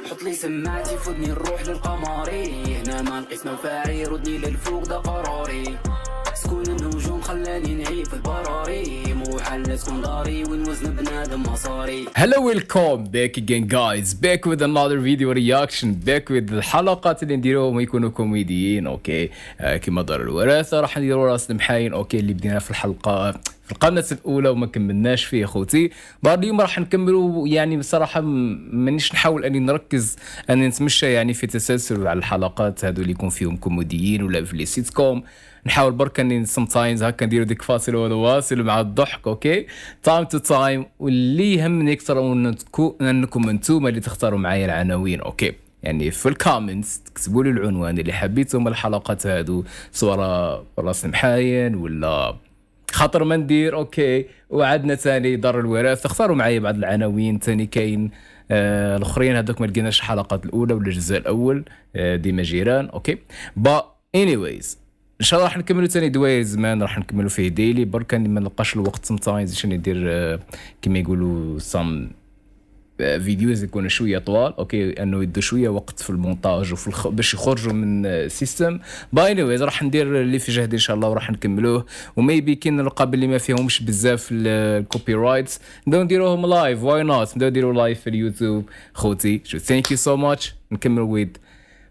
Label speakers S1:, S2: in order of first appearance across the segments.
S1: حط لي سماعتي فودني نروح للقمري، هنا ما لقيت منفعي ردني للفوق ده قراري، سكون النجوم خلاني نعيب في البراري، مو حل تكون داري وين وزن بنادم مصاري.
S2: Hello, welcome back again guys, back with another video reaction, back with الحلقات اللي نديروهم يكونوا كوميديين. اوكي كما دار الوراثه راح نديروا راس المحاين. اوكي اللي بدينا في القناه الاولى وما كملناش فيه خوتي. بعد اليوم راح نكملوا، يعني بصراحه مانيش نحاول اني نركز اني نتمشى يعني في تسلسل على الحلقات هذو اللي يكون فيهم كوميديين ولا في لي سيت كوم. نحاول برك اني سمتايمز هكا نديروا ديك فاصل ونواصل مع الضحك. اوكي تايم تو تايم، واللي يهمني اكثر انكم انتم اللي تختاروا معايا العناوين. اوكي يعني في الكومنتس تكتبوا لي العنوان اللي حبيتوا من الحلقات هادو، سواء راس محاين ولا خاطر ما ندير. اوكي وعدنا ثاني دار الوراثه، اختاروا معايا بعض العناوين ثاني كاين. الاخرين هذوك ما لقيناش الحلقات الاولى ولا الجزء الاول، ديما جيران. اوكي anyways ان شاء الله راح نكملوا ثاني دواير زمان، راح نكملوا فيه ديلي برك ما نلقاش الوقت سمتايمز باش ندير كما يقولوا سام فيديوز يكونوا شويه طوال. اوكي انه يدوا شويه وقت في المونتاج وفي باش يخرجوا من السيستم. باينويز راح ندير اللي في جهدي ان شاء الله وراح نكملوه، وميبي كاين القاب اللي ما فيهمش بزاف الكوبي رايتس نبداو نديروهم لايف. واي نوت نبداو نديروا لايف في اليوتيوب خوتي. شو ثانك يو سو ماتش. نكملوا ويد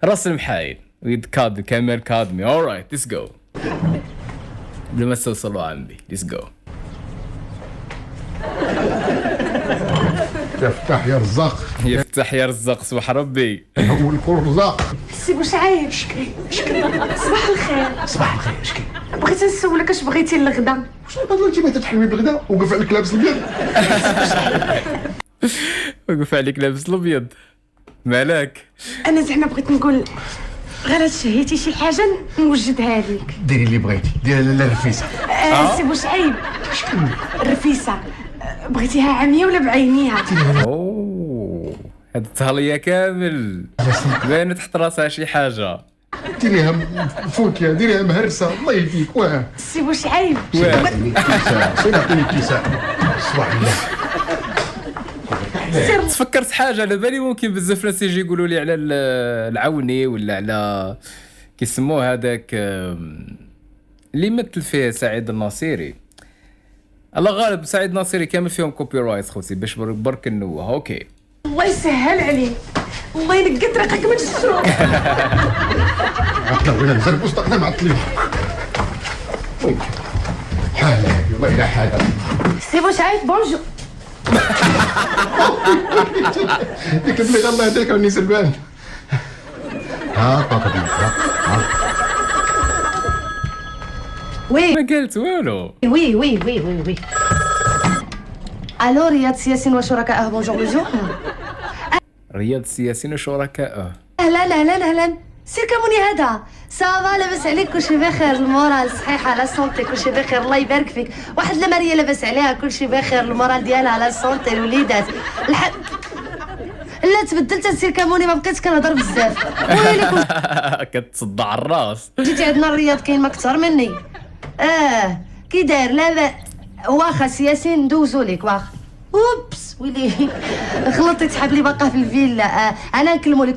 S2: راس المحايد ويد كاد كامير كادمي. اورايت ليتس جو. قبل ما توصلوا عمي ليتس جو.
S3: يفتح يا رزاق،
S2: يفتح يا رزاق صباح ربي.
S3: هو الكل رزاق.
S4: سي بوشعيب شكري صباح الخير.
S3: صباح الخير. شكي
S4: بغيت نسولك اش بغيتي للغدا؟
S3: واش هذا انت ما تتحلمي بالغدا وقف عليك لابس الابيض؟
S2: وقف عليك لابس الابيض مالك؟
S4: انا زعما بغيت نقول غير شهيتي شي حاجه نوجدها لك.
S3: ديري اللي بغيتي، ديري لا رفيسه.
S4: سي بوشعيب الرفيسه بغيتيها عمية ولا بعينيها؟
S2: اوه هاد التهليه كامل باينه تحت راسها شي حاجه.
S3: ديريها فوتيه، ديريها مهرسه الله يهديك. واه
S4: سي بوشعيب
S3: سينعطيني كيسان صباح الله.
S2: تفكرت حاجه على بالي، ممكن بزاف ناس يجي يقولوا لي على العوني ولا على كيسموه هذاك اللي مثل فيه سعيد الناصيري. الله غالب سعيد الناصيري كامل فيهم كوبي رايت خوتي باش برك نوه. اوكي
S4: الله يسهل عليك، الله ينقي طريقك من الشروق.
S3: عطنا بغينا نزرب وسطنا معطلين. حالك والله الا حالك.
S4: سي بوشعيب بونجور.
S3: ديك البليغه الله يهديك راني سلبان. ها
S4: وي
S2: ما قلت والو.
S4: وي وي وي وي وي الو رياض سياسين وشركائه بونجور بونجور.
S2: رياض السياسيين وشركائه.
S4: اهلا اهلا اهلا سير كموني هذا صافا لاباس عليك كلشي بخير، المورال صحيحه لا سونتي كلشي بخير الله يبارك فيك. واحد الماريه لاباس عليها كلشي بخير، المورال ديالها لا سونتي الوليدات لا تبدلت سير كموني ما بقيتش كنهضر بزاف. ويلكم
S2: كتصدع الراس.
S4: جيتي عندنا الرياض كاين ما اكثر مني. كي داير لا واخا سياسين ندوزو ليك واخا. اوبس ويلي غلطت حبلي باقا في الفيلا. انا نكلمو لك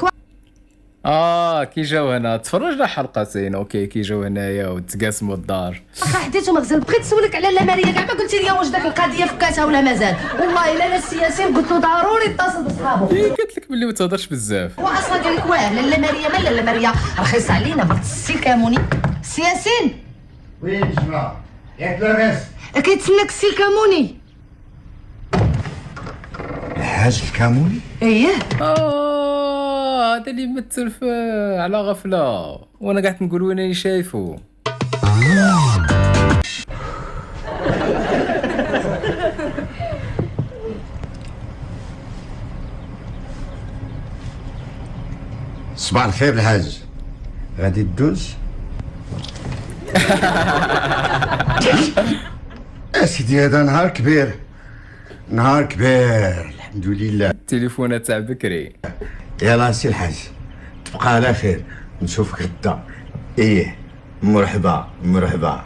S2: كي جاو هنا تفرجنا حلقتين. اوكي كي جاو هنايا وتقاسموا الدار.
S4: واخا حديتو مغزل. بغيت نسولك على لا ماريا كاع ما قلتي لي واش داك القضيه فكاتها ولا مازال. والله الا السياسيين قلت له ضروري اتصل بصحابو.
S2: قلت لك باللي ما تهضرش بزاف.
S4: هو اصلا قال لك واه لا ماريا ما لا ماريا رخيص علينا بغيت السي كاموني. السياسيين
S3: وين جماعه ياك لاباس؟
S4: كيتسناك السي كاموني.
S3: الحاج الكاموني؟
S4: اييه
S2: هذا اللي يمثل على غفله وانا قاعد نقول وين راني شايفه.
S3: صباح الخير الحاج، غادي تدوز؟ اسيدي هذا نهار كبير، نهار كبير الحمد لله.
S2: التليفونات تاع بكري.
S3: يلا سي الحاج تبقى على خير، نشوفك غدا. ايه مرحبا مرحبا.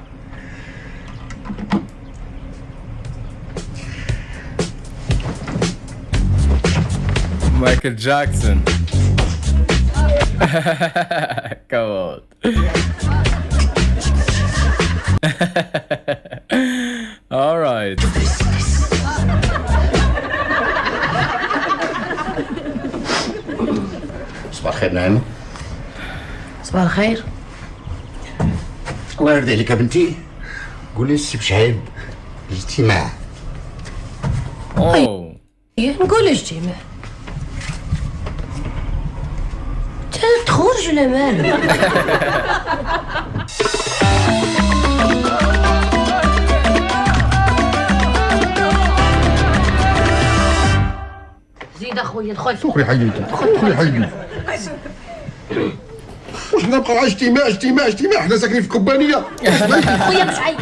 S2: مايكل جاكسون. كمان. alright.
S3: صباح الخير نعيمة.
S4: صباح الخير.
S3: الله يرضي عليك يا بنتي، قولي السي بشعيب الاجتماع.
S2: اوه
S4: نقول اجتماع تخرج ولا مالو؟ زيد اخويا دخل.
S3: دخلي حياتي، دخلي حياتي. واش نبقاو اجتماع، حنا ساكنين في كوبانيه.
S4: خويا بشعيب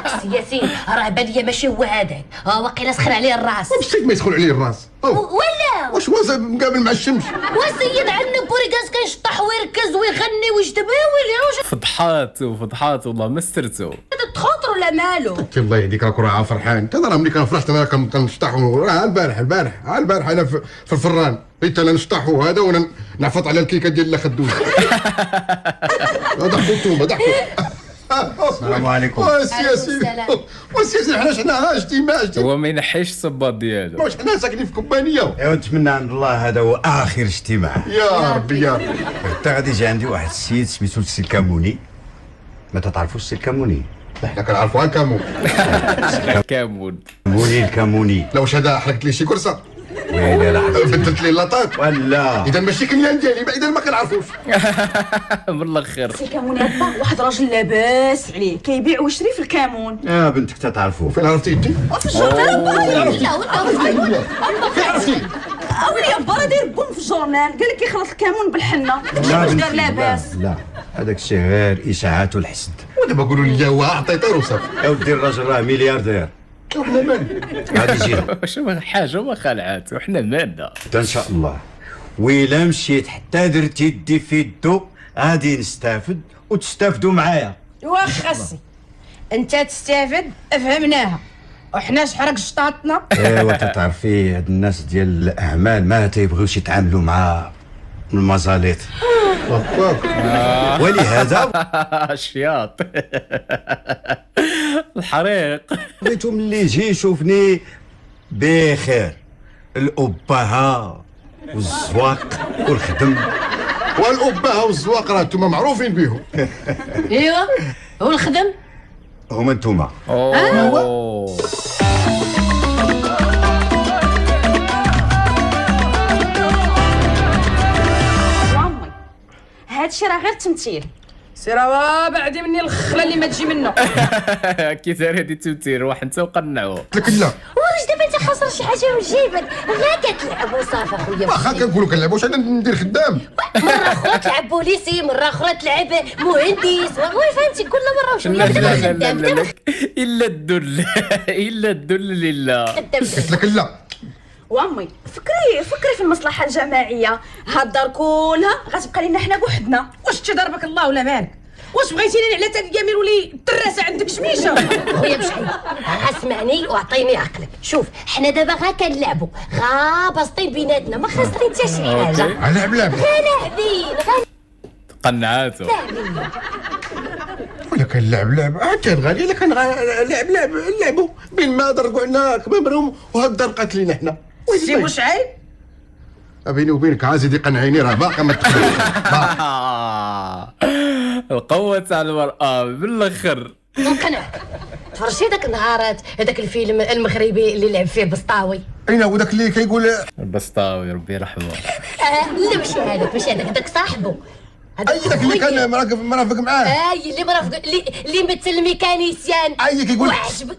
S4: السي ياسين راه بان ليا ماشي هو هذاك، واقيلا سخن عليه الراس.
S3: بصيت ما يسخن عليه الراس.
S4: ولا
S3: واش هو مقابل مع الشمس؟
S4: وسيد عندنا بوريكاس كيشطح ويركز ويغني ويجتباوي لي
S2: فضحات والله ما استرتو.
S4: تخاطر ولا مالو؟
S3: الله يهديك، راك راه فرحان. انت راه ملي كان فرحت انا كنشطح راه البارح انا في الفران بيت انا نشطح وهذا وانا نعفط على الكيكه ديال خدوش. ضحكوا انتوما ضحكوا.
S5: السلام عليكم.
S3: وسياسي حنا اجتماع.
S2: هو ما ينحيش الصباط ديالو.
S3: واش حنا ساكنين في كومبانيه.
S5: ايوا نتمنى عند الله هذا هو اخر اجتماع.
S3: يا ربي يا ربي.
S5: حتى غادي يجي عندي واحد السيد سميتو السي الكاموني. ما تتعرفوش السي الكاموني؟
S3: حنا كنعرفوها كامون.
S2: كامون.
S5: الكاموني.
S3: لا واش هذا حرقت لي شي كرسه
S5: ويلي راه
S3: بدلت لي لاطات.
S5: ولا
S3: اذا ماشي كليان ديالي، اذا ما كنعرفوش.
S2: من الاخر.
S6: الكامون هذا واحد راجل لاباس عليه كيبيع ويشري في الكامون.
S5: يا بنتك تتعرفوه.
S3: فين عرفتي انت؟
S6: وفي الجورنال
S3: فين عرفتي؟
S6: اولي با راه داير بون في الجورنال قال لك يخلط الكامون بالحنه.
S5: لا
S6: واش
S5: بنتي،
S6: دار لاباس؟
S5: لا هذاك الشيء غير اشاعات والحسد.
S3: ودابا قولوا لي هو عطيطير وصافي.
S5: يا ودي الراجل راه ملياردير. غادي يجي
S2: واش حاجه ما خلعات وحنا مالنا.
S5: ان شاء الله. وإلا مشيت حتى درت يدي في يدو غادي نستافد وتستافدوا معايا.
S6: واخ خاصي انت تستافد فهمناها، وحنا شحال شطاطنا.
S5: ايوا تتعرفي هاد الناس ديال الاعمال ما تيبغيوش يتعاملوا مع المزاليط، ولهذا
S2: الشياط. الحريق.
S5: بغيتو ملي يجي يشوفني بخير، الأبهة والزواق والخدم.
S3: والأبهة والزواق راه انتوما معروفين بهم.
S4: ايوا والخدم
S5: هما نتوما.
S2: اوه
S6: وامي هادشي راه غير تمثيل. سيروا بعدي مني الخله اللي ما تجي منه.
S2: كي داير هادي التمثيل روح انت وقنعوه.
S3: قلت لك لا،
S4: واش دابا انت خاسر شي حاجه من جيبك غير كتلعبوا صافي اخويا.
S3: واخا كنقولوا كنلعبوا واش انا ندير خدام.
S4: مره اخرى تلعب بوليسي، مره اخرى تلعب مهندس، والله فهمتي كل مره وش
S2: لا لا لا لا لا الا الذل. الا الذل لله.
S3: قلت لك لا.
S6: وامي فكري في المصلحه الجماعيه. هاد الدار كلها غتبقى لينا حنا بوحدنا. واش تضربك الله ولا مالك؟ واش بغيتيني على تاع اليمين ولي التراسه عندك شميشه؟
S4: خويا بشعيب اسمعني واعطيني عقلك. شوف حنا دابا غا كنلعبوا غا باسطين بيناتنا، ما خاسرين حتى شي حاجه.
S3: لعب
S4: لاعبين
S2: قنعاتو.
S3: ولا كنلعب حتى الغالي الا كان لعبوا بين ما ضرقوا عندنا كمامرهم وهاد الدار بقات لينا حنا.
S6: سي بوشعيب
S3: بيني وبينك عازي قنعيني راه باقا ما تخرجش.
S2: القوة تاع المرأة بالاخر.
S4: نقنعك. تفرجتي داك النهارات هذاك الفيلم المغربي اللي لعب فيه البسطاوي؟
S3: اين هو داك اللي كيقول
S2: البسطاوي ربي يرحمه.
S4: لا ماشي هذاك داك صاحبه.
S3: اي داك اللي كان مرافق معاه.
S4: اي اللي مرافق اللي مثل الميكانيسيان.
S3: اي كيقول
S4: وعجبك.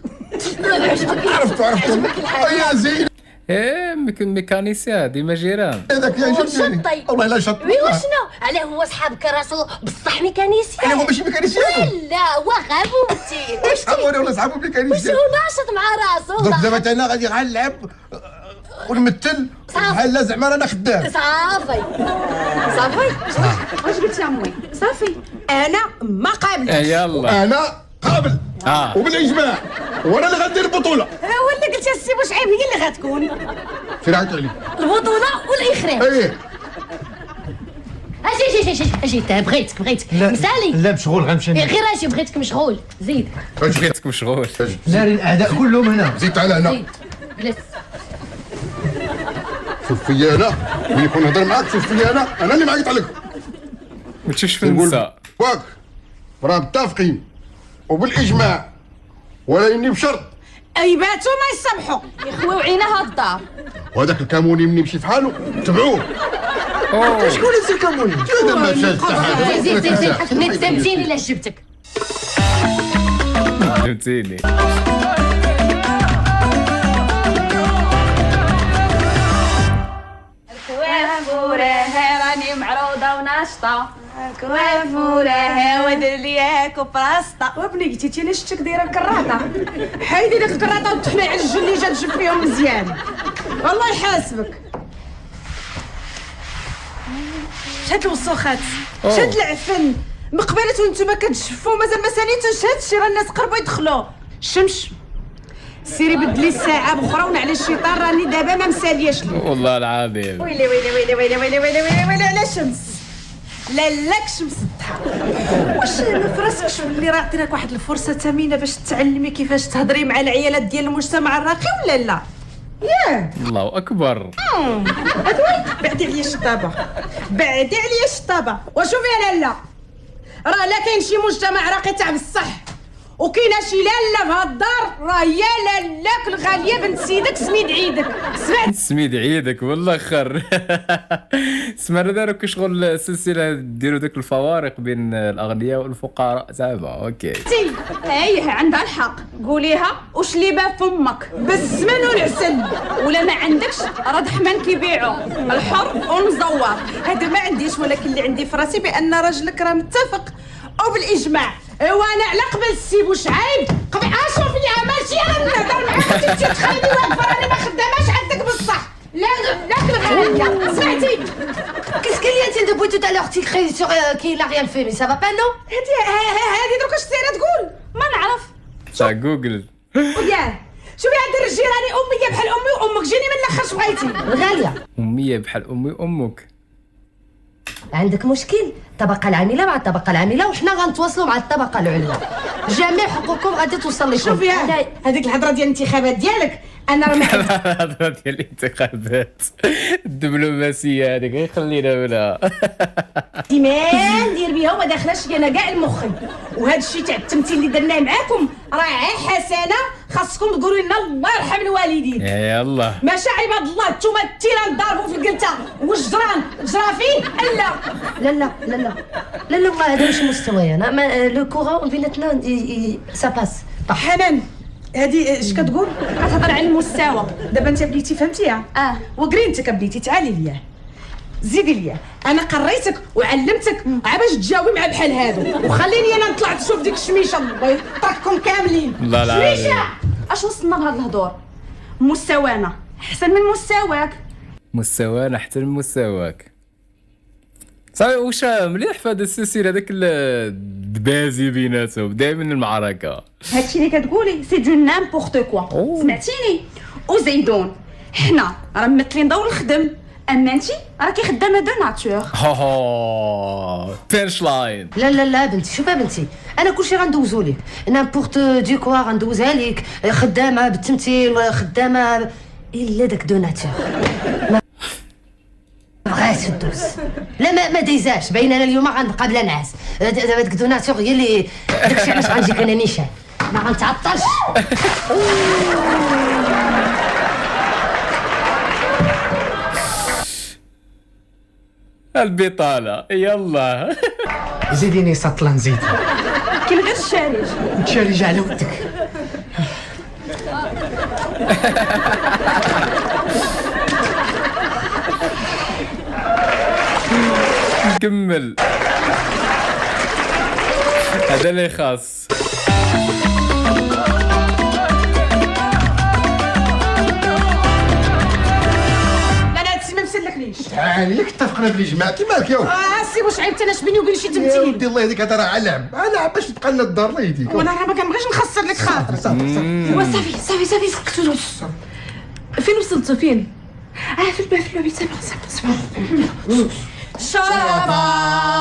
S3: عرفتو يا زين.
S2: ايه ميكانيسيان ديما جيران.
S3: هذاك يا جبتني
S4: شطي.
S3: والله لا شط.
S4: وي وشنو علاه هو صحابك راسو بصح ميكانيسيان؟
S3: انا هو ماشي ميكانيسيان.
S4: لا هو غير ممثل. واش
S3: صحابوني ولا صحابو
S4: واش
S3: ميكانيسيان.
S4: هو ناشط مع راسو؟
S3: درك دابا انا غادي غنلعب ونمثل بحال زعما رانا خدام.
S4: صافي
S6: واش قلتي امي؟ صافي انا ما قابلتش.
S2: يلا
S3: انا قابل وبالاجماع وانا اللي غندير البطوله.
S6: ولا قلتي السي بوشعيب هي اللي غتكون
S3: فين عيطوا عليك؟
S4: البطوله والاخراج.
S3: ايه
S4: اجي اجي بغيتك
S5: لا
S4: مسالي
S5: لا مشغول غنمشي.
S4: غير اجي بغيتك مشغول زيد
S2: بغيتك مشغول.
S5: لا الاعداء كلهم هنا.
S3: زيد تعال هنا.
S4: زيد جلس
S3: شوف فيا انا ملي يكون نهضر معاك، شوف فيا انا اللي معيط عليك.
S2: ما تشوفش في النساء.
S3: واك راه متفقين وبالاجماع، ولكن بشرط
S6: اي باتوا ما يسامحوا يخويو عينها الدار.
S3: وهذاك الكاموني ملي يمشي بحالو تبعوه.
S5: شكون هذا الكاموني؟
S3: هذا ما شاز
S4: زيد نتسمتيني لا جبتك
S2: فهمتيني.
S6: كوافوره راني معروضه وناشطه. كوافوره ودير ليا كوبراسطه. وبنيتي تيني شفتك دايره الكراطه. حيدي ديك الكراطه وطحني على الجن اللي جات تجيب فيهم مزيان. والله يحاسبك. شاد الوسوخات شاد العفن مقبلة وانتوما كتجفوا مازال ما ساليتوش هادشي. راه الناس قربوا يدخلوا. الشمس سيري بدلي الساعه بخرى ونعلي الشيطان راني دابا ما مسالياش لي.
S2: والله العظيم.
S6: ويلي ويلي ويلي ويلي ويلي ويلي ويلي ويلي على الشمس. لا لاك شمس الضحى. واش ما فراسكش بلي راه عطيناك واحد الفرصه ثمينه باش تعلمي كيفاش تهضري مع العيالات ديال المجتمع الراقي ولا لا؟ ياه
S2: الله اكبر.
S6: هذوي بعدي عليا الشطابه بعدي عليا الشطابه. وشوفي يا لالا راه لا كاين شي مجتمع راقي تاع بصح وكاينه شي لاله في هاد الدار راه يا لالاك الغاليه بنت سيدك سميد عيدك. سمعت
S2: سميد عيدك والله خر. سمعنا داروا كي شغل السلسله ديروا داك الفوارق بين الاغنياء والفقراء زعما. اوكي
S6: تي ايه عندها الحق قوليها وش اللي باب فمك بالزمن والعسل. ولا ما عندكش راه دحمان كيبيعوا الحر والمزور. هذا ما عنديش ولكن اللي عندي في راسي بان راجلك راه متفق وبالاجماع. وانا على قبل السي بوشعيب قبل اشوف يا ماشي انا نهضر معاك انت تخليني واقفه راني ما خداماش عندك بصح. لا الغاليه سمعتي
S4: Qu'est-ce qu'il y a-t-il depuis tout à l'heure tu cries sur qu'il a rien fait mais ça va pas non
S6: هادي دروك اش سايره تقول ما نعرف.
S2: تاع جوجل.
S6: وياه شوفي هاد الرجال راني اميه بحال امي وامك جيني من الاخر اش بغيتي.
S4: الغالية
S2: اميه بحال امي وامك.
S4: عندك مشكل الطبقة العاملة مع الطبقة العاملة وحنا غنتواصلوا مع الطبقة العليا. جميع حقوقكم غادي توصل لكم.
S6: شوفي هذيك الهضره ديال الانتخابات ديالك انا راه
S2: الهضره ديال الانتخابات الدبلوماسيه هذيك غير خلينا منها.
S6: احتمال ندير بها وما داخلاش لي انا كاع المخي. وهذا الشيء تاع التمثيل اللي درناه معاكم راه حسنه خاصكم تقولوا لنا الله يرحم الوالدين.
S2: يلا
S6: ماشي عباد الله نتوما التيران ضاربوا في القلته والجران جرافين لا
S4: لا ما هذا مش مستواي انا لو كورون بيناتنا سا باس.
S6: حنان هادي اش كتقول كتهضر على المستوى. دابا انت بليتي فهمتيها وقرينتك بليتي تعالي ليا زيدي ليا. انا قريتك وعلمتك باش تجاوبي مع بحال هادو وخليني انا نطلع تشوف ديك الشميشه الله يطرحكم كاملين.
S2: الله العظيم
S6: شميشه اش وصلنا بهذا الهضور؟ مستوانا احسن من مستواك.
S2: مستوانا حتى لمستواك. صافي واش مليح في هذا السلسله هذاك الدبازي بيناتهم دائما المعركه.
S6: هادشي اللي كتقولي سي دو نامبورت كوا. سمعتيني وزيدون حنا راه ممثلين ضو الخدم اما انتي راكي خدامه دو ناتور.
S2: بيرش لاين.
S4: لا بنتي شوفي بنتي انا كلشي غندوزو لك نامبورت دو كوا غندوزها لك. خدامه بالتمثيل خدامه الا داك دو ناتور بغات تدوز. لا ما دايزاش باين انا اليوم غنبقى بلا نعاس. دابا ديك دو ناتور هي اللي داكشي علاش غنجيك انا نيشان ما غنتعطلش.
S2: البطاله يلا.
S7: زيديني سطلا نزيد.
S6: كاين غير الشارج
S7: تشارج على ودك.
S2: نكمل هذا اللي خاص.
S6: لا هادشي ما مسلكنيش.
S3: تعالي لك اتفقنا بلي جماعتي مالك يا ودي.
S6: سي واش عيبت انا بيني وبين شي
S3: يا
S6: تمثيل.
S3: ودي الله يهديك هذا راه علم باش تبقى لنا الدار الله يهديك.
S6: وانا راه ما كنبغيش نخسر لك خاطر. صافي سكتوا فين وصلتوا فين؟ في الباب سامع شربا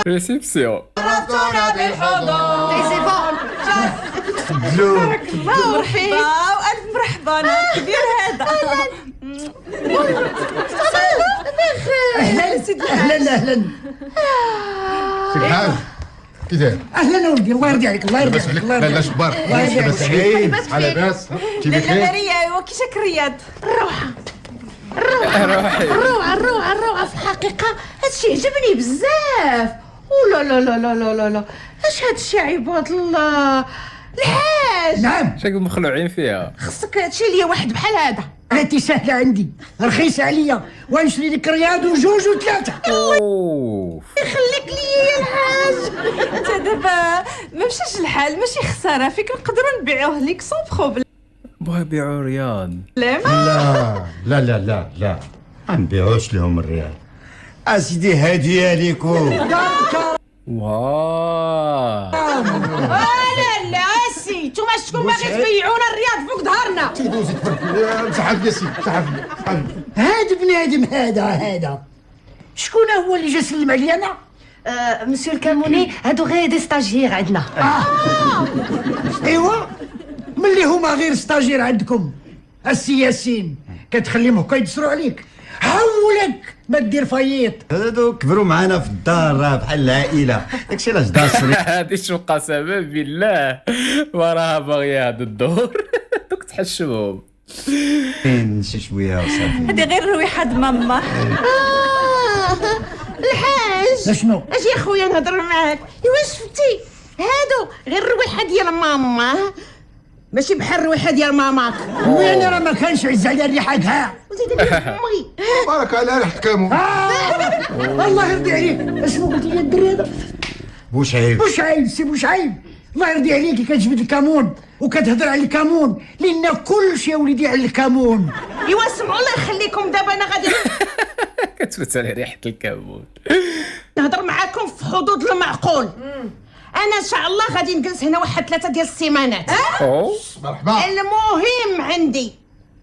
S2: ريسبسيون.
S4: سي بون.
S5: تفضلوا.
S6: مرحبا والف مرحبا، نهار كبير هذا.
S7: اهلا سيدي، اهلا اهلا
S3: سي الحاج كي داير؟
S7: اهلا ولدي، الله يرضي عليك، الله يرضي
S3: لاباس
S7: عليك،
S3: عليك؟
S7: الله يرضي
S3: لا
S7: عليك.
S3: شبارك؟
S7: الله يرضي
S3: لاباس
S7: عليك.
S3: عليك؟ على باس؟ كي
S6: لاله
S3: بخير؟
S6: ماريا، ايوا كيشك رياض؟
S2: روحي.
S4: الروعة في الحقيقة هادشي عجبني بزاف. لا لا لا لا لا لا لا، اش هادشي عباد الله؟ الحاج
S7: نعم،
S2: شكون مخلوعين فيها.
S6: خصك تشري لي واحد بحال هذا.
S7: هاتي سهلة عندي، رخيصة عليا، ونشري لك رياض وجوج وثلاثة.
S2: اوه
S6: خليك ليا يا الحاج. انت دابا ما مشاش الحال، ماشي خساره فيك، نقدروا نبيعوه لك سون بروبليم.
S2: بغا يبيعوا رياض.
S5: لا لا لا لا لا، ما نبيعوش لهم الريال. اسيدي هديه ليكم.
S2: واه
S6: لا لا اسي، نتوما شكون باغي تبيعونا الرياض فوق ظهرنا؟
S3: دوزي تبارك مسحب لي سي مسحب لي.
S7: هاد بنادم هذا شكون هو اللي جا سلم عليا انا؟
S4: مسيو الكاموني، هادو غير دي ستاجير عندنا.
S7: ايوا، ملي هما غير ستاجير عندكم السي ياسين كتخليهم هكا يدسروا عليك، حولك ما دير فايط.
S5: هادو كبروا معانا في الدار راه بحال العائله، داكشي علاش دار الصريح.
S2: هادي شو قسما بالله وراها باغيه هاد الدور. دوك تحشمهم.
S5: شي شويه وصافي.
S6: هادي غير رويحه ماما.
S4: الحاج
S7: شنو؟
S4: اجي يا خويا نهضر معاك. ايوا شفتي هادو غير الرويحه ديال ماما، ماشي بحال الرويحه ديال ماماك.
S7: وين راه ما كانش عز على الريحه كاع.
S4: وزيد امي.
S3: بارك على ريحة كامون.
S7: الله يرضي عليك، اسمو قلت لي الدري هذا؟
S5: بوشعيب.
S7: بوشعيب، سي بوشعيب، الله يرضي عليك كتجبد الكامون وكتهضر على الكامون، لان كل شيء وليدي على الكامون.
S6: ايوا سمعوا الله يخليكم، دابا انا غادي
S2: كتفوت على ريحه الكمون.
S6: نهضر معاكم في حدود المعقول. انا ان شاء الله غادي نجلس هنا واحد 3 ديال السيمانات.
S2: اوه
S3: مرحبا.
S6: المهم عندي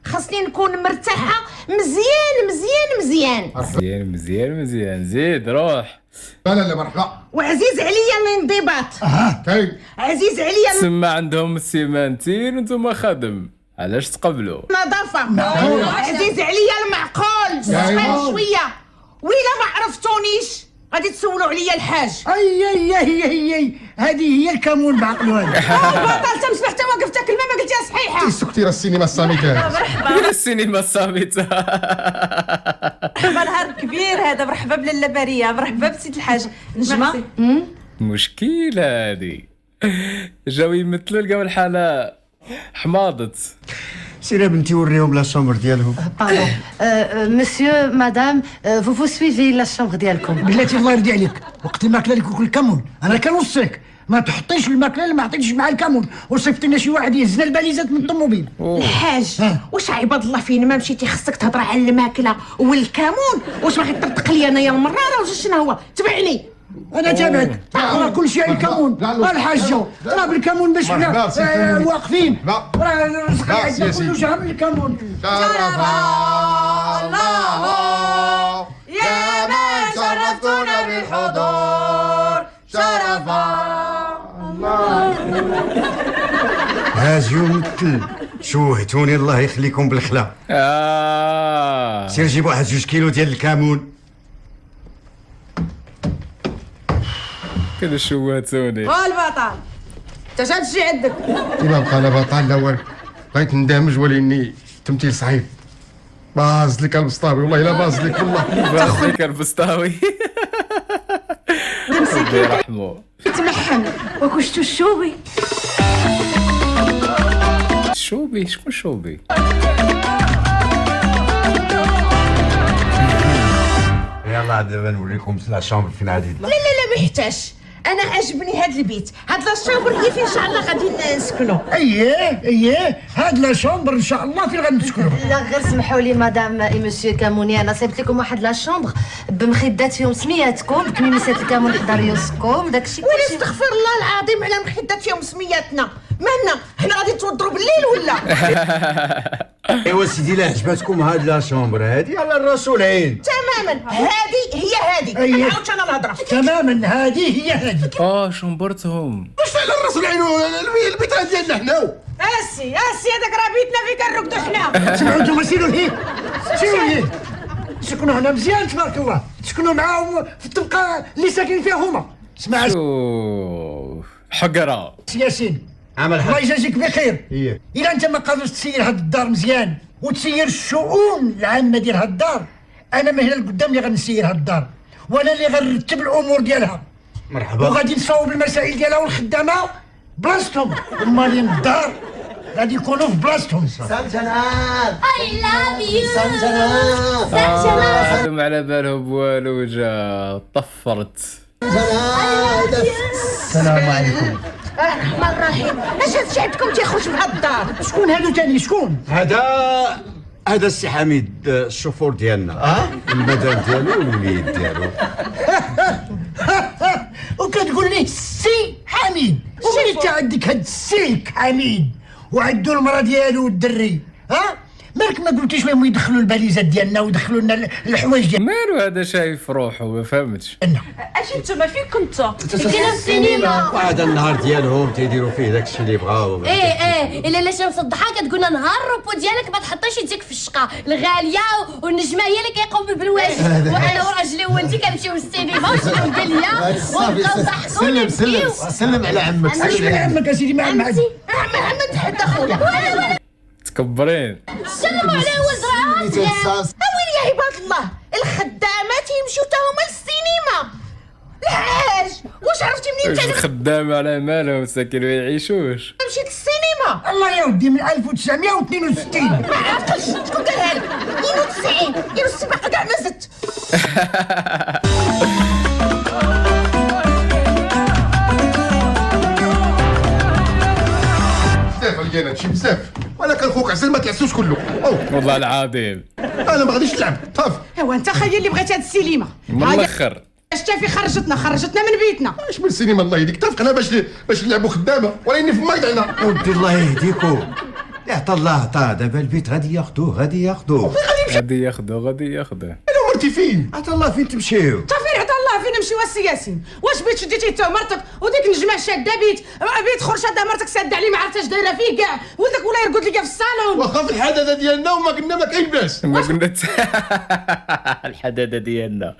S6: خاصني نكون مرتاحه مزيان مزيان مزيان،
S2: مزيان مزيان مزيان. زيد روح.
S3: لا لا لا مرحبا.
S6: وعزيز عليا الانضباط.
S3: كاين
S6: عزيز عليا
S2: تسمى عندهم السيمانتين وانتم خدم، علاش تقبلوا؟
S6: النظافه. عزيز عليا المعقول.
S3: أيوة.
S6: شويه وإلا ما عرفتونيش غادي تسولوا عليا الحاج.
S7: اي هذه هي الكامون بعقلو هذا.
S6: بطلت مش حتى وقفت كلمه ما قلتيها صحيحه.
S3: سكتي راه السينما الصامتة.
S2: السينما الصامتة.
S6: مرحبا، نهار كبير هذا. مرحبا بلاله ماريا، مرحبا بسيد الحاج. نجمه
S2: مشكلة هادي. جاو يمثلوا لقاو الحالة حماضت.
S5: سير بنتي وريهم لا شومبر ديالهم.
S4: باردون. مسيو مدام، فو سويفي لا شومبر ديالكم.
S7: بلاتي الله يرضي عليك، وقت الماكله اللي كل الكامون انا كنوصيك ما تحطيش الماكله اللي ما عطيتش مع الكامون، وصيفط لنا شي واحد يهزنا الباليزات من الطوموبيل.
S6: الحاج واش عباد الله فين ما مشيتي خصك تهضر على الماكله والكمون؟ واش باغي تطرطق لي انايا المراره ولا شنو هو؟ تبعني.
S7: انا تابعك، راه كل شيء على الكامون. الحاجه راه بالكامون باش
S3: مرحبا
S7: حنا
S3: سيدي.
S7: واقفين،
S3: لا.
S7: راه الرزق
S3: لا
S7: عندنا
S3: سيدي.
S7: كله جا من الكامون.
S3: الله
S6: يا من شرفتونا بالحضور شرفا.
S5: هاجي ومثل شوهتوني، الله يخليكم بالخلا. سير جيب واحد 2 كيلو ديال الكامون.
S2: كذا شوهتوني.
S6: البطل انت شاد شي عندك؟
S3: كيما بقى انا بطال الاول بغيت ندمج ولاني تمثيل صعيب. باز لك البسطاوي والله الا باز لك والله.
S2: باز لك البسطاوي. ربي يرحمو.
S6: تمحن وكشتو الشوبي.
S2: شوبي شكون شوبي؟
S5: يلا دابا نوريكم لا شومبر فين غادي.
S6: لا ما يحتاجش، انا عجبني هاد البيت، هاد لا شومبر هي فين ان شاء الله غادي نسكنوا.
S7: اييه هاد لا شومبر ان شاء الله فين غنسكنوا.
S4: لا غير سمحوا لي مدام اي مسيو كاموني، انا صيبت لكم واحد لا شومبر بمخدات فيهم سمياتكم، بكميمسات الكامون حدا ريوسكم، داكشي
S6: ولا استغفر الله العظيم على مخدات فيهم سمياتنا، مالنا حنا غادي نتوضروا بالليل ولا؟
S5: ايوا سيدي، لا عجبتكم هاد لا شومبر هادي على الراس والعين.
S6: تمام تماما هذه هي هذه ما
S7: أيه.
S6: نعاودش انا الهضره
S7: تماما هذه هي هذه.
S2: شنبرتهم.
S3: واش على الراس العين البيت ديالنا حنا.
S6: اسي هذاك راه بيتنا فين كنرقدوا حنا.
S7: سمعوا انتم سيروا لهيه سيروا لهيه. تسكنوا هنا مزيان تبارك الله، تسكنوا معاهم في الطبقه اللي ساكنين فيها هما. اسمع
S2: شوف حقرة
S7: ياسين،
S5: عمل
S7: الله
S5: حق.
S7: يجازيك بخير.
S5: إيه.
S7: الا انت ما قادرش تسير هاد الدار مزيان وتسير الشؤون العامه ديال هاد الدار، انا من هنا لقدام اللي غنسير هاد الدار وانا اللي غنرتب الامور ديالها،
S5: مرحبا.
S7: وغادي نصاوب المسائل ديالها والخدامه بلاصتهم، ومالين الدار غادي يكونوا في بلاصتهم.
S2: عندهم على بالهم بوالو جا طفرت.
S7: السلام عليكم.
S6: الرحمن الرحيم اش هادشي عندكم تيخرج من هاد الدار؟
S7: شكون هادو تاني شكون؟
S5: هذا السي حميد الشوفور ديالنا. المدام ديالو والوليد ديالو.
S7: وكتقول ليه السي حميد؟ ومن انت عندك هاد السي حميد وعندو المرا ديالو والدري؟ مالك ما قلتيش لهم يدخلوا الباليزات ديالنا ويدخلوا لنا الحوايج ديالنا؟
S2: مالو هذا شايف روحه ما فهمتش.
S6: اش نتوما فين كنتوا؟
S4: كنا في السينما.
S5: وهذا النهار ديالهم تيديروا فيه داك الشيء اللي بغاو.
S4: الا لا شمس الضحى كتقولنا نهار الروبو ديالك ما تحطيش يديك في الشقه الغاليه والنجمه هي اللي كيقوم بالواجب، وانا وراجلي وانتي كنمشيو للسينما ونشريو البليه ونبقاو ضحكوا
S5: سلم على عمك.
S7: اش من عمك اسيدي ما عمك؟
S4: محمد حتى خويا
S2: تكبرين.
S4: سلموا عليه وزرات.
S6: وين يا عباد الله الخدامات يمشيو تا هما للسينما؟ الحاج واش عرفتي منين انت
S2: الخدامة على مالهم ساكن ما يعيشوش.
S6: مشيت للسينما؟
S7: الله يا ودي من 1962.
S6: ما عرفتش شكون قالها لك؟ 92 السباقه كاع ما زدت.
S3: بزاف لقينا هادشي بزاف، وانا كنخوك عسل ما تعسوش كله.
S2: والله العظيم
S3: انا ما غاديش نلعب صافي.
S6: ايوا انت خيي اللي بغيتي هاد السينما
S2: من الاخر.
S6: شتي خرجتنا من بيتنا.
S3: اش من السينما الله يهديك، اتفقنا باش نلعبوا خدامه ولكن في مايدعنا.
S5: ودي الله يهديكو، يعطى الله عطاه. دابا البيت غادي ياخذوه غادي ياخذوه.
S2: غادي ياخذوه.
S3: انا ومرتي فين؟
S5: عطى الله فين تمشيو.
S6: تا فين عطا الله فين نمشيو السياسيين؟ واش بيت شديتي انت ومرتك وديك النجمه شاده بيت اخر شاده مرتك ساده عليه ما عرفتش دايره فيه كاع، ولدك ولا يرقد لك في الصالون.
S3: واخا في الحداده ديالنا وما قلنا ما كاين باس.
S2: ما قلنا الحداده ديالنا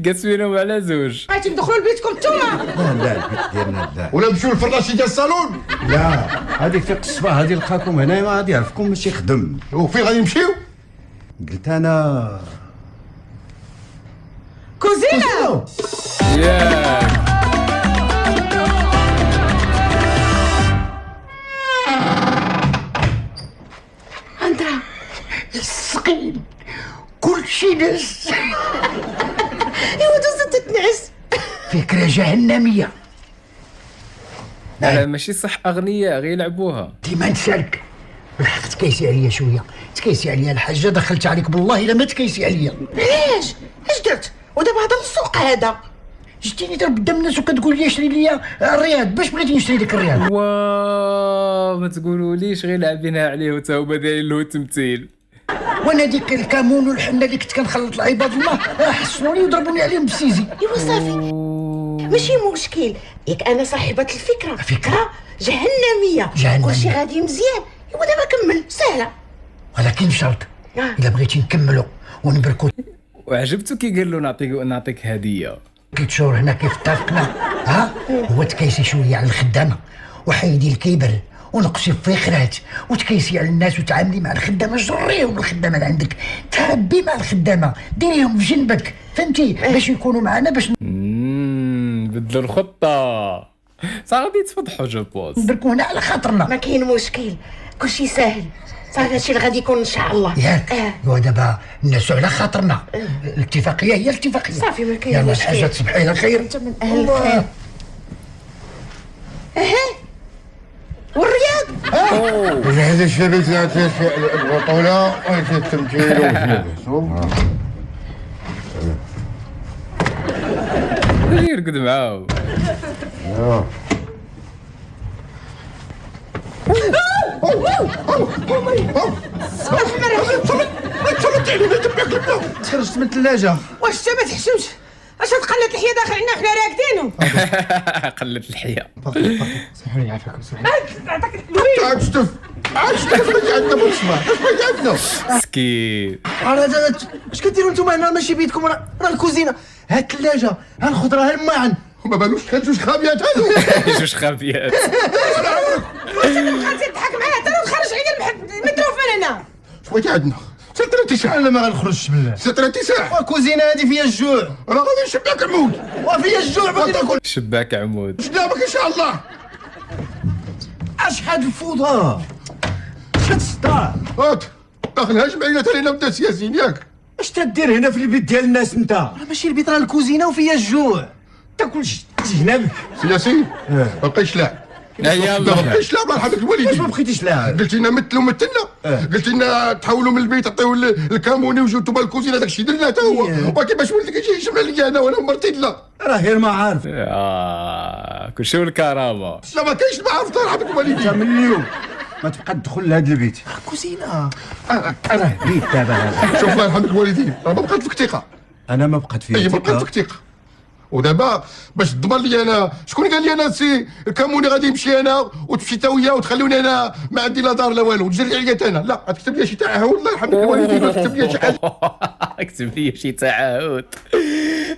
S2: قسمينهم على زوج.
S6: بغيتي تدخلوا لبيتكم نتوما؟
S5: لا البيت ديالنا لا.
S3: ولا نمشيو للفراشي ديال الصالون.
S5: لا هذيك في القصبه هذه لقاكم هنا ما غادي يعرفكم باش يخدم.
S3: وفين غادي نمشيو؟
S5: قلت انا
S6: كوزينه.
S2: ياك
S6: اندرا
S7: السقيم كل شيء ناس.
S6: ايوا دوزت تتنعس.
S7: فكرة جهنمية.
S2: لا ماشي صح اغنياء غير يلعبوها.
S7: ديما نسالك بالحق تكيسي عليا شوية، تكيسي عليا الحاجة دخلت عليك بالله الا ما تكيسي عليا.
S6: علاش؟ اش درت؟ ودابا هذا السوق هذا
S7: جيتيني ضرب قدام الناس وكتقول لي اشري لي الرياض، باش بغيتي نشري لك الرياض؟
S2: واو ما تقولوليش غير لاعبينها عليه وتا هما دايرين له تمثيل.
S7: وانا ديك الكامون والحنه اللي كنت كنخلط لعباد الله حصلوني وضربوني عليهم بالسيزي.
S6: ايوا صافي ماشي مشكل، ياك انا صاحبة الفكرة. فكرة جهنمية. كلشي غادي مزيان. ايوا دابا كمل سهلة.
S7: ولكن بشرط الا بغيتي نكملوا ونبركوا
S2: وعجبته كي قال له نعطيك هديه.
S7: 3 شهور هنا كيف اتفقنا. هو تكيسي شويه على الخدامه وحيدي الكبر ونقصي الفخرات وتكيسي على الناس وتعاملي مع الخدامه، جريهم الخدامه اللي عندك، تربي مع الخدامه، ديريهم في جنبك، فهمتي؟ باش يكونوا معنا باش
S2: بدلوا الخطه صار غادي يتفضحوا جو بوز.
S7: نبركوا هنا على خاطرنا.
S6: ما كاين مشكل، كلشي ساهل. صافي هادشي اللي غادي يكون ان شاء الله.
S7: ياك ودابا الناس على خاطرنا، الاتفاقيه هي الاتفاقيه.
S6: صافي ما كاين
S7: يلا
S6: مشكل.
S7: الحاجه تصبحي على خير.
S6: انت من اهل الخير. والرياض
S3: هذا الشباب يعطي البطوله ويعطي التمثيل
S2: يرقد معاهم.
S3: تصلت علينا تبعك البلا.
S8: خرجت من الثلاجه.
S6: واش انت ما تحشمش؟ اش تقلت الحياه داخل عنا حنا راكدينو؟
S2: قلت الحياه.
S8: سامحوني عافاكم سامحوني.
S6: عطاك
S3: عاد شتف بغيتي عندنا بالصباح. اش بغيتي عندنا؟
S2: مسكين.
S8: اش كديروا نتوما هنا ماشي بيدكم؟ راه الكوزينه، ها الثلاجه، ها الخضره، ها الماعن.
S3: وما بالوش كان جوج خابيات هادو.
S2: جوج خابيات.
S6: غادي تضحك معايا حتى لو تخرج عليا المدروف من هنا.
S3: اش بغيتي عندنا؟ ستراتي ساعة.
S8: انا ما غنخرجش بالله.
S3: ستراتي ساعة.
S8: الكوزينه هذه فيها الجوع،
S3: راه غادي نشبعك عمود.
S8: وفيها الجوع باغي ناكل.
S2: شباك عمود.
S3: قدامك ان شاء الله.
S8: اش هاد الفوضى؟ اش هاد الصداع؟
S3: هات داخل هاجم علينا تالينا بدا سياسيين ياك.
S8: اش تدير هنا في البيت ديال الناس انت؟ راه ماشي البيت، راه الكوزينه وفيها الجوع. تاكل تجي هنا بك.
S3: سياسي ما بقيتش لاعب.
S2: يلا
S3: ما بقيتش لاعب الله يرحم
S8: واش ما
S3: الوالدين.
S8: بقيتيش لاعب؟
S3: قلت لنا مثلوا مثلنا. قلت لنا تحولوا من البيت عطيوه الكاموني وجيو نتوما الكوزينه داك الشيء درنا حتى هو. ولكن باش ولدك يجي يهجم عليا انا وانا مرتي لا.
S8: راه غير ما عارف.
S2: كلشي بالكرامه.
S3: لا ما كاينش معاه الله يرحم
S8: انت
S3: الوالدين.
S8: من اليوم ما تبقى تدخل لهذا البيت. كوزينه. راه بيت دابا هذا.
S3: شوف الله يرحم الوالدين راه ما بقات فيك ثقه.
S8: انا ما بقات فيا
S3: اي ما بقات فيك ثقه. ودابا باش تضمن لي انا شكون قال لي انا سي الكاموني غادي يمشي انا وتمشي تا وياه وتخلوني انا ما عندي لا دار لا والو وتجري عليا انا. لا غتكتب لي شي تعهد الله يرحم الوالدين. تكتب لي شي حاجه.
S2: اكتب لي شي تعهد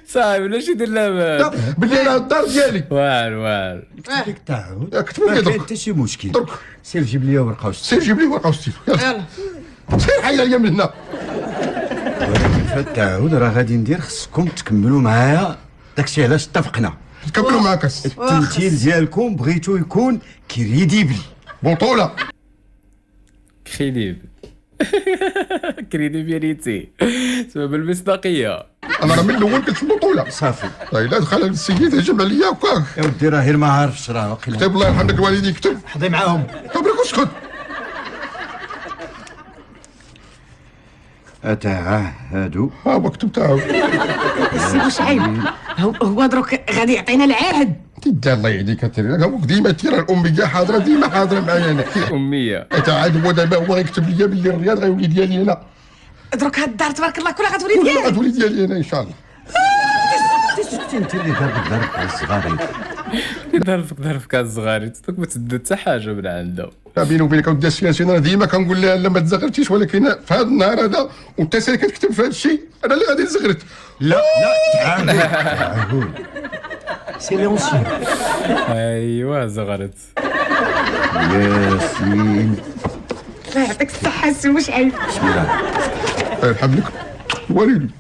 S2: صاحبي ولا شي دير لا
S3: باللي انا الدار ديالي.
S2: واعر
S8: كتب لك التعهد.
S3: كتب لي
S8: ما كاين
S3: درك.
S8: حتى شي مشكل.
S3: درك
S8: سير جيب لي ورقه وستيل.
S3: سير جيب لي ورقه وستيل. يلا سير حيد عليا من هنا.
S8: ولكن في التعهد راه غادي ندير، خصكم تكملوا معايا داكشي علاش اتفقنا.
S3: نكملوا معاك
S8: التمثيل ديالكم بغيتو يكون كريديبل.
S3: بطوله.
S2: كريديب كريديبيليتي سبب المصداقيه.
S3: انا راه من الاول قلت بطوله.
S8: صافي
S3: الا دخل السيد هجم عليا وكاك.
S8: يا ودي راه غير ما عارفش، راه واقيلا.
S3: كتب الله يرحم الوالدين كتب.
S8: حضي معاهم.
S3: كبرك واسكت.
S8: أتعهد.
S3: ها هو كتب تعاود.
S6: سي شعيب هو دروك غادي يعطينا العهد.
S3: تدار الله يهديك تيري هاك ديما تيرا الاميه حاضره ديما حاضره معايا انا.
S2: اميه
S3: تعاد هو دابا هو غيكتب لي باللي الرياض غيولي ديالي انا.
S6: دروك هاد الدار تبارك الله كلها غتولي
S3: كلها
S6: ديالك.
S3: غتولي ديالي انا ان شاء الله.
S8: سكتي انت اللي ضرب الصغارين.
S2: ضربك الصغاري دوك ما تدد حتى حاجه من عنده.
S3: بيني وبينك اودي السياسيين انا ديما كنقول لها لا ما تزغرتيش، ولكن في هذا النهار هذا وانت ساير كتكتب في هذا الشيء انا اللي غادي نزغرت.
S8: لا تعهد. سيلونسيون.
S2: ايوا زغرت.
S8: ياسين.
S6: الله يعطيك الصحه سي شعيب.
S8: بسم الله.
S3: الله يرحم لك الوالدين.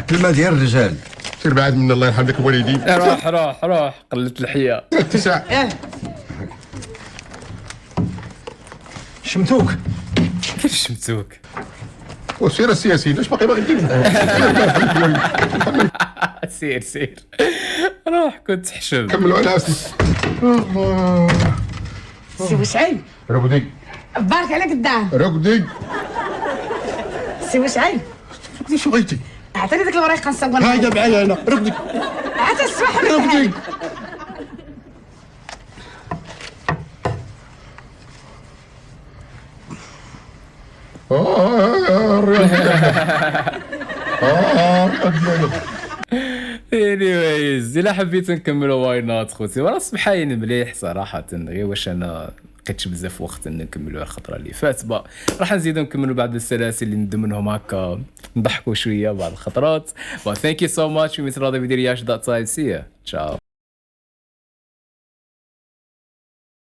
S8: كلمه ديال الرجال.
S3: سير بعد من الله يرحم لك الوالدين.
S2: روح قلت الحياه.
S3: اتساع.
S8: شمتوك.
S2: كيف شمتوك؟
S3: وسير السياسيين اش باقي باغي دير؟
S2: سير روح كنت تحشم.
S3: كملوا على اسمي.
S6: سي شعيب
S3: رقدي
S6: بارك عليك الدعم.
S3: رقدي
S6: سي شعيب
S3: رقدي شو بغيتي؟
S6: عطيني ديك الوريقه نصور.
S3: هايدا معايا انا رقدي
S6: عاد الصباح
S3: رقدي.
S2: anyways الا حبيتو نكملوا واي نوت خوتي راه صبحاين مليح صراحه، غير واش انا لقيتش بزاف وقت ان نكملوا الخطره اللي فات راح نزيدو نكملوا بعض السلاسل اللي ندم منهم هكا نضحكوا شويه بعض الخطرات. ثانك يو سو ماتش ومثل هذا فيديو رياش ذات تايم سي يا تشاو.